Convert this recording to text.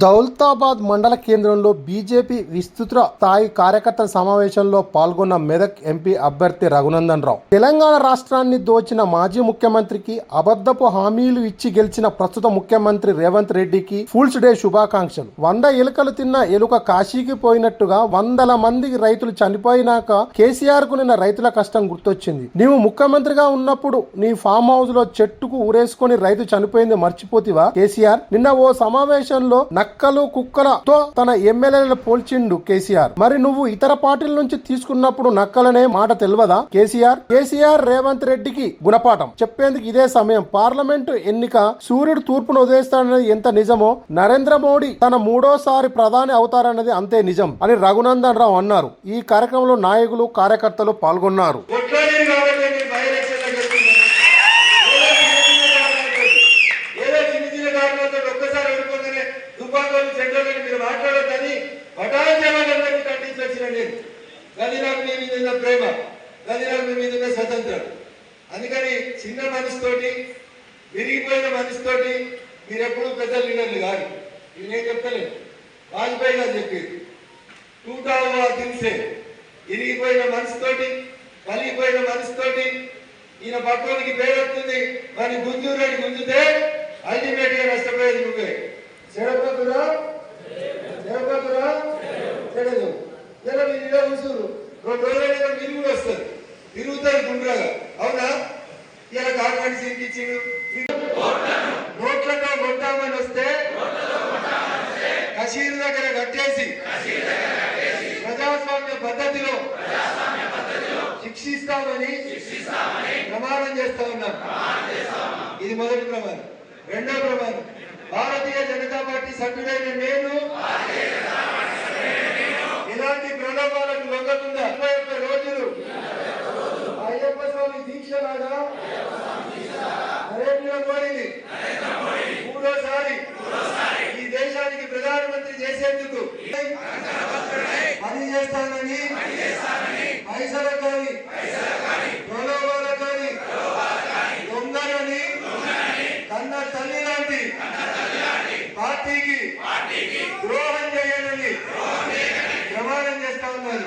దౌలతాబాద్ మండల కేంద్రంలో బీజేపీ విస్తృత స్థాయి కార్యకర్తల సమావేశంలో పాల్గొన్న మెదక్ ఎంపీ అభ్యర్థి రఘునందన్ రావు తెలంగాణ రాష్ట్రాన్ని దోచిన మాజీ ముఖ్యమంత్రికి అబద్ధపు హామీలు ఇచ్చి గెలిచిన ప్రస్తుత ముఖ్యమంత్రి రేవంత్ రెడ్డికి ఫూల్స్ డే శుభాకాంక్షలు. 100 ఎలుకలు తిన్న ఎలుక కాశీకి పోయినట్టుగా వందల మంది రైతులు చనిపోయినాక కేసీఆర్ కు నిన్న రైతుల కష్టం గుర్తొచ్చింది. నీవు ముఖ్యమంత్రిగా ఉన్నప్పుడు నీ ఫామ్ హౌస్ లో చెట్టుకు ఊరేసుకొని రైతు చనిపోయింది మర్చిపోతివా కేసీఆర్? నిన్న ఓ సమావేశంలో నక్కలు కుక్కలతో తన ఎమ్మెల్యేలను పోల్చిండు కేసీఆర్. మరి నువ్వు ఇతర పార్టీల నుంచి తీసుకున్నప్పుడు నక్కలనే మాట తెలియదా కేసీఆర్ రేవంత్ రెడ్డికి గుణపాఠం చెప్పేందుకు ఇదే సమయం. పార్లమెంటు ఎన్నిక సూర్యుడు తూర్పును ఉదయిస్తాడన్నది ఎంత నిజమో నరేంద్ర మోడీ తన 3వ ప్రధాని అవుతారన్నది అంతే నిజం అని రఘునందన్ రావు అన్నారు. ఈ కార్యక్రమంలో నాయకులు కార్యకర్తలు పాల్గొన్నారు. మీరు మాట్లాడొద్దని పటాచారాలందరినీ ఖండించొచ్చిన నేను. గది నాకు మీ మీద ఉన్న ప్రేమ, గది నాకు మీ మీద ఉన్న స్వతంత్రం. అందుకని చిన్న మనసుతోటి విరిగిపోయిన మనసుతోటి మీరు ఎప్పుడు పెద్ద లీడర్లు కాదు. ఇది నేను చెప్తలేదు, వాజ్పేయి గారు చెప్పేది. టూటావా దిల్సే విరిగిపోయిన మనసుతోటి కలిగిపోయిన మనసుతోటి ఈయన పక్కనికి పేరు వస్తుంది, మరి గుంజూరు గుంజితే అల్టిమేట్ గా నష్టపోయేది నువ్వే. చెడపదురా చెడదు ఇలా మీరు ఇలా కూర్చున్నారు. 2 రోజులైనా మీరు కూడా వస్తారు, తిరుగుతారు గుండ్రాగా. అవునా? ఇలా కాన్ఫరెన్స్ ఇచ్చిండు. నోట్లతో కొట్టామని వస్తే కషీర్ దగ్గర కట్టేసి ప్రజాస్వామ్య పద్ధతిలో శిక్షిస్తామని ప్రమాణం చేస్తా ఉన్నాం. ఇది మొదటి ప్రమాణం. రెండో ప్రమాణం, భారతీయ జనతా పార్టీ సభ్యుడైన నేను ఇలాంటి ప్రలోభాలకు లొంగకుండా 21 రోజులు అయ్యప్ప స్వామి దీక్షలాగా నరేంద్ర మోడీని 3వ ఈ దేశానికి ప్రధానమంత్రి చేసేందుకు పని చేస్తానని పైసలకు కానీ ప్రలోభాలకు కానీ దొంగలని కన్న తల్లి లాంటి పార్టీకి ద్రోహం చేయాలని ప్రమాణం చేస్తా ఉన్నారు.